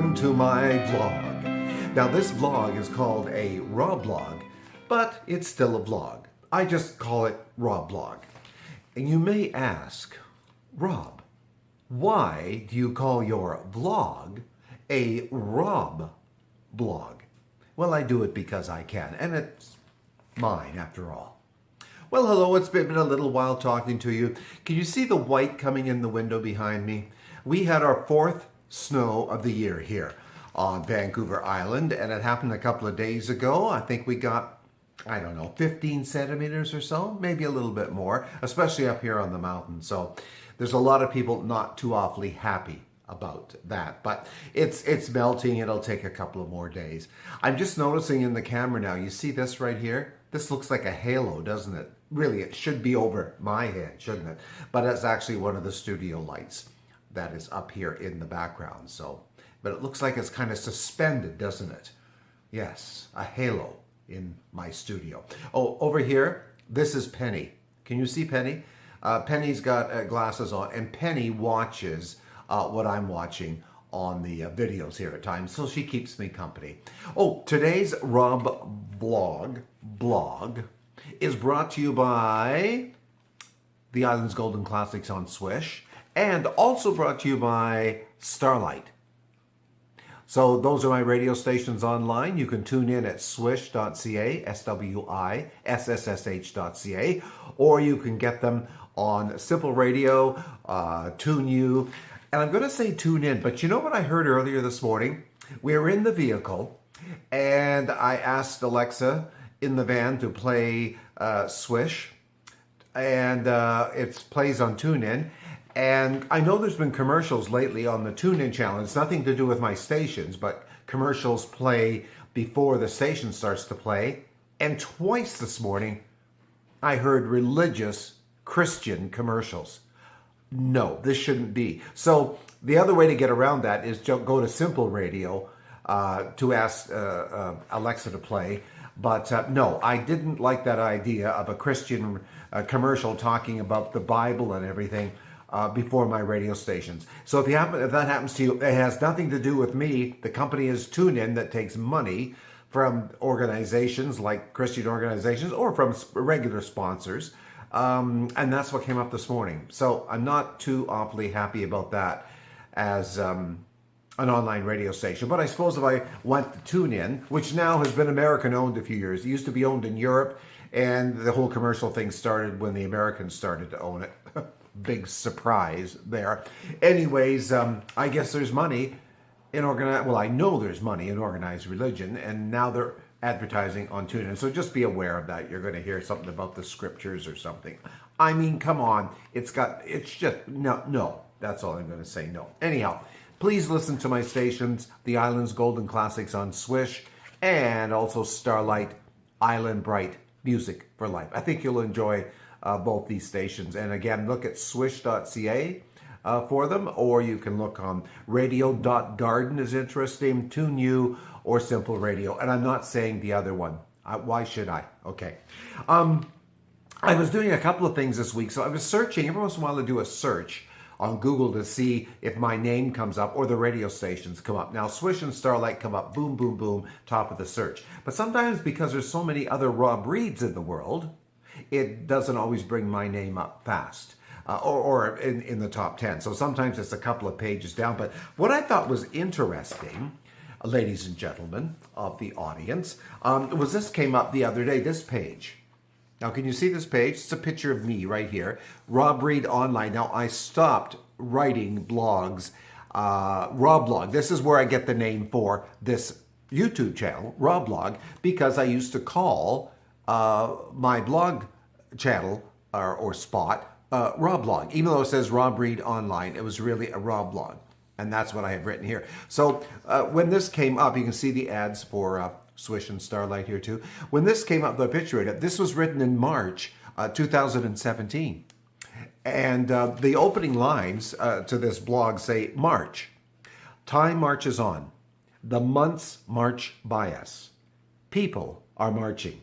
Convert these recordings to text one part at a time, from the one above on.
welcome to my vlog. Now this vlog is called a RobBlog, but it's still a vlog. I just call it RobBlog. And you may ask, Rob, why do you call your vlog a RobBlog? Well, I do it because I can, and it's mine after all. Well, hello, it's been a little while talking to you. Can you see the white coming in the window behind me? We had our fourth snow of the year here on Vancouver Island, and it happened a couple of days ago. I think we got, 15 centimeters or so, maybe a little bit more, especially up here on the mountain. So there's a lot of people not too awfully happy about that, but it's melting. It'll take a couple of more days. I'm just noticing in the camera now, you see this right here? This looks like a halo, doesn't it? Really, it should be over my head, shouldn't it? But it's actually one of the studio lights that is up here in the background. So, but it looks like it's kind of suspended, doesn't it? Yes, a halo in my studio. Oh, over here, this is Penny. Can you see Penny? Penny's got glasses on, and Penny watches what I'm watching on the videos here at times, so she keeps me company. Oh, today's RobBlog is brought to you by the Island's Golden Classics on Swish, and also brought to you by Starlight. So those are my radio stations online. You can tune in at swish.ca, SWISSSH.ca, or you can get them on Simple Radio, Tune You, and I'm going to say tune in, but you know what I heard earlier this morning? We were in the vehicle, and I asked Alexa in the van to play Swish, and it plays on TuneIn. And I know there's been commercials lately on the TuneIn channel. It's nothing to do with my stations, but commercials play before the station starts to play. And twice this morning, I heard religious Christian commercials. No, this shouldn't be. So the other way to get around that is to go to Simple Radio to ask Alexa to play. But no, I didn't like that idea of a Christian commercial talking about the Bible and everything before my radio stations. So if that happens to you, it has nothing to do with me. The company is TuneIn that takes money from organizations like Christian organizations or from regular sponsors. And that's what came up this morning. So I'm not too awfully happy about that as an online radio station. But I suppose if I went to TuneIn, which now has been American owned a few years, it used to be owned in Europe, and the whole commercial thing started when the Americans started to own it. Big surprise there. Anyways, I guess there's money in I know there's money in organized religion, and now they're advertising on TuneIn. So just be aware of that. You're going to hear something about the scriptures or something. I mean, come on. No. That's all I'm going to say, no. Anyhow, please listen to my stations, the Island's Golden Classics on Swish, and also Starlight, Island Bright Music for Life. I think you'll enjoy both these stations. And again, look at swish.ca for them, or you can look on radio.garden is interesting, Tune You, or Simple Radio. And I'm not saying the other one. Why should I? Okay. I was doing a couple of things this week. So I was searching. Every once in a while I do a search on Google to see if my name comes up or the radio stations come up. Now, Swish and Starlight come up, boom, boom, boom, top of the search. But sometimes because there's so many other Rob Reeds in the world, it doesn't always bring my name up fast or in the top 10. So sometimes it's a couple of pages down. But what I thought was interesting, ladies and gentlemen of the audience, was this came up the other day, this page. Now, can you see this page? It's a picture of me right here, Rob Reed Online. Now, I stopped writing blogs, RobBlog. This is where I get the name for this YouTube channel, RobBlog, because I used to call my blog channel or spot RobBlog. Even though it says Rob Reed Online, it was really a RobBlog. And that's what I have written here. So when this came up, you can see the ads for Swish and Starlight here too. When this came up, the picture of it, this was written in March 2017. And the opening lines to this blog say, March. Time marches on. The months march by us. People are marching.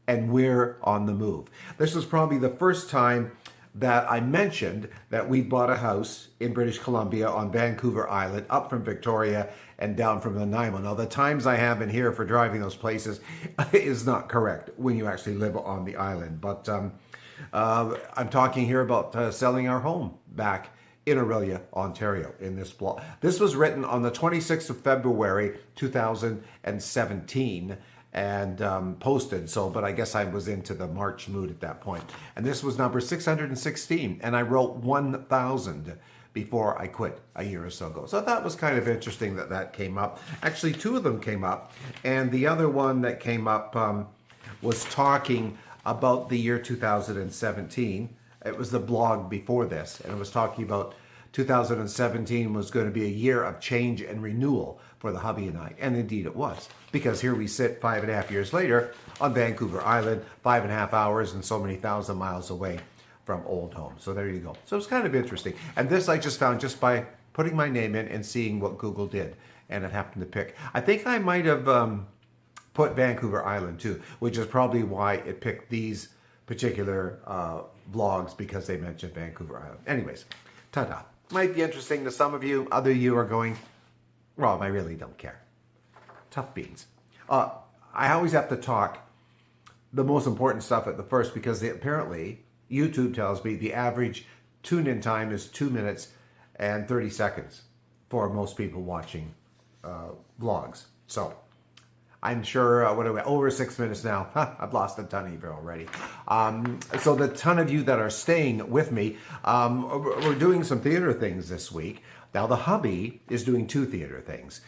And we're on the move. This was probably the first time that I mentioned that we bought a house in British Columbia on Vancouver Island, up from Victoria and down from Nanaimo. Now, the times I have in here for driving those places is not correct when you actually live on the island. But I'm talking here about selling our home back in Orillia, Ontario, in this blog. This was written on the 26th of February, 2017, and posted. But I guess I was into the March mood at that point. And this was number 616, and I wrote 1,000 before I quit a year or so ago. So that was kind of interesting that came up. Actually, two of them came up, and the other one that came up was talking about the year 2017. It was the blog before this, and it was talking about 2017 was going to be a year of change and renewal for the hubby and I. And indeed it was, because here we sit 5.5 years later on Vancouver Island, 5.5 hours and so many thousand miles away from old home. So there you go. So it's kind of interesting. And this I just found just by putting my name in and seeing what Google did. And it happened to pick. I think I might have put Vancouver Island too, which is probably why it picked these particular vlogs, because they mentioned Vancouver Island. Anyways, ta-da. Might be interesting to some of you. Other you are going, Rob, I really don't care. Tough beans. I always have to talk the most important stuff at the first, because apparently YouTube tells me the average tune-in time is 2 minutes and 30 seconds for most people watching vlogs. So I'm sure, what are we, over 6 minutes now. I've lost a ton of you already. So the ton of you that are staying with me, we're doing some theater things this week. Now the hubby is doing 2 theater things.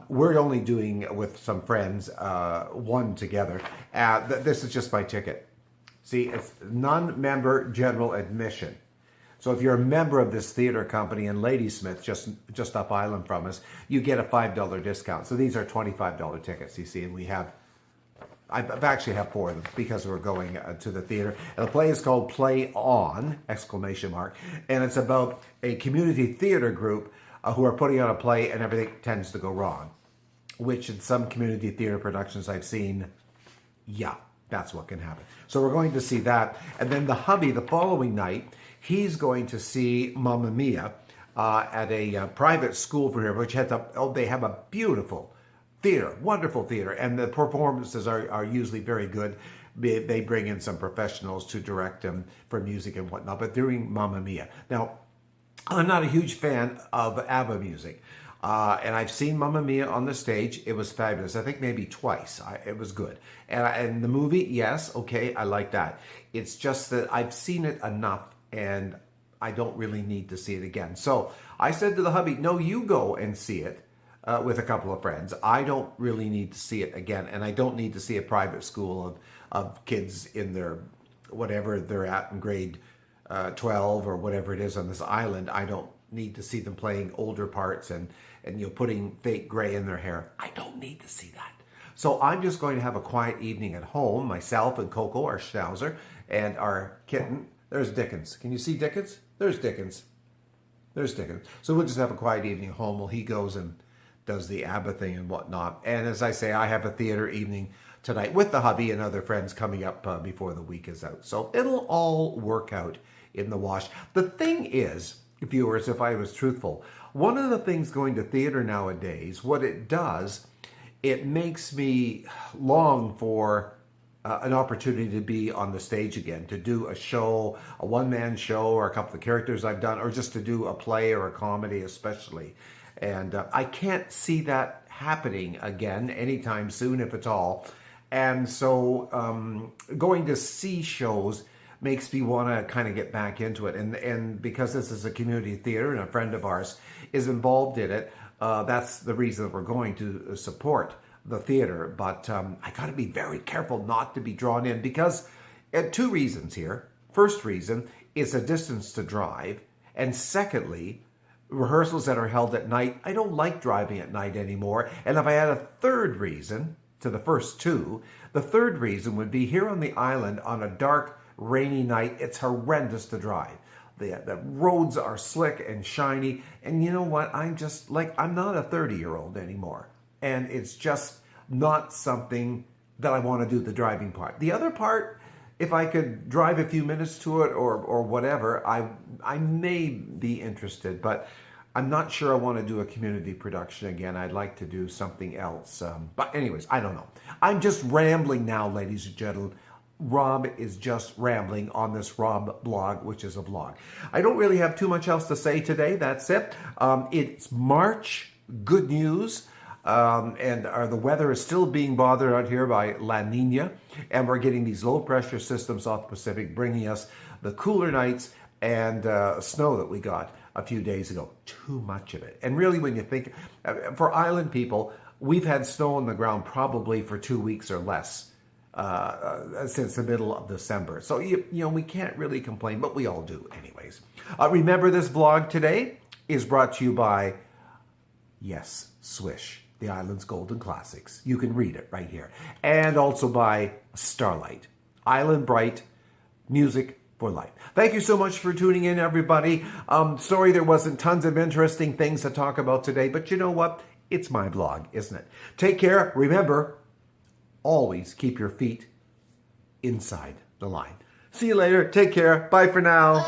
We're only doing with some friends, one together. This is just my ticket. See, it's non-member general admission. So if you're a member of this theater company in Ladysmith, just up island from us, you get a $5 discount. So these are $25 tickets, you see, and I've actually have 4 of them because we're going to the theater. And the play is called Play On, ! And it's about a community theater group who are putting on a play, and everything tends to go wrong, which in some community theater productions I've seen, yeah, that's what can happen. So we're going to see that. And then the hubby, the following night, he's going to see Mamma Mia at a private school for here, which has they have a beautiful theater, wonderful theater, and the performances are usually very good. They bring in some professionals to direct them for music and whatnot, but during Mamma Mia. Now, I'm not a huge fan of ABBA music, and I've seen Mamma Mia on the stage. It was fabulous. I think maybe twice. It was good. And the movie, yes, okay, I like that. It's just that I've seen it enough, and I don't really need to see it again. So I said to the hubby, no, you go and see it with a couple of friends. I don't really need to see it again, and I don't need to see a private school of kids in their, whatever they're at in grade 12 or whatever it is on this island. I don't need to see them playing older parts and putting fake gray in their hair. I don't need to see that. So I'm just going to have a quiet evening at home, myself and Coco, our schnauzer, and our kitten. There's Dickens. Can you see Dickens? There's Dickens. There's Dickens. So we'll just have a quiet evening at home while he goes and does the ABBA thing and whatnot. And as I say, I have a theater evening tonight with the hubby and other friends coming up before the week is out. So it'll all work out in the wash. The thing is, viewers, if I was truthful, one of the things going to theater nowadays, what it does, it makes me long for an opportunity to be on the stage again, to do a show, a one-man show, or a couple of characters I've done, or just to do a play or a comedy especially. And I can't see that happening again anytime soon, if at all. And so going to see shows makes me want to kind of get back into it. And because this is a community theater and a friend of ours is involved in it, that's the reason that we're going to support the theater. But I got to be very careful not to be drawn in, because 2 reasons here. First reason is a distance to drive. And secondly, rehearsals that are held at night, I don't like driving at night anymore. And if I had a third reason to the first 2, the third reason would be here on the island on a dark, rainy night, it's horrendous to drive. The roads are slick and shiny. And you know what? I'm not a 30-year-old anymore. And it's just not something that I want to do, the driving part. The other part, if I could drive a few minutes to it or whatever, I may be interested, but I'm not sure I want to do a community production again. I'd like to do something else. But anyways, I don't know. I'm just rambling now, ladies and gentlemen. Rob is just rambling on this RobBlog, which is a vlog. I don't really have too much else to say today. That's it. It's March. Good news. And the weather is still being bothered out here by La Nina. And we're getting these low pressure systems off the Pacific, bringing us the cooler nights and snow that we got a few days ago. Too much of it. And really, when you think, for island people, we've had snow on the ground probably for 2 weeks or less since the middle of December. So, you know, we can't really complain, but we all do anyways. Remember, this vlog today is brought to you by, yes, Swish, the island's golden classics. You can read it right here. And also by Starlight, Island Bright, music for life. Thank you so much for tuning in, everybody. Sorry there wasn't tons of interesting things to talk about today, but you know what? It's my vlog, isn't it? Take care. Remember, always keep your feet inside the line. See you later. Take care. Bye for now.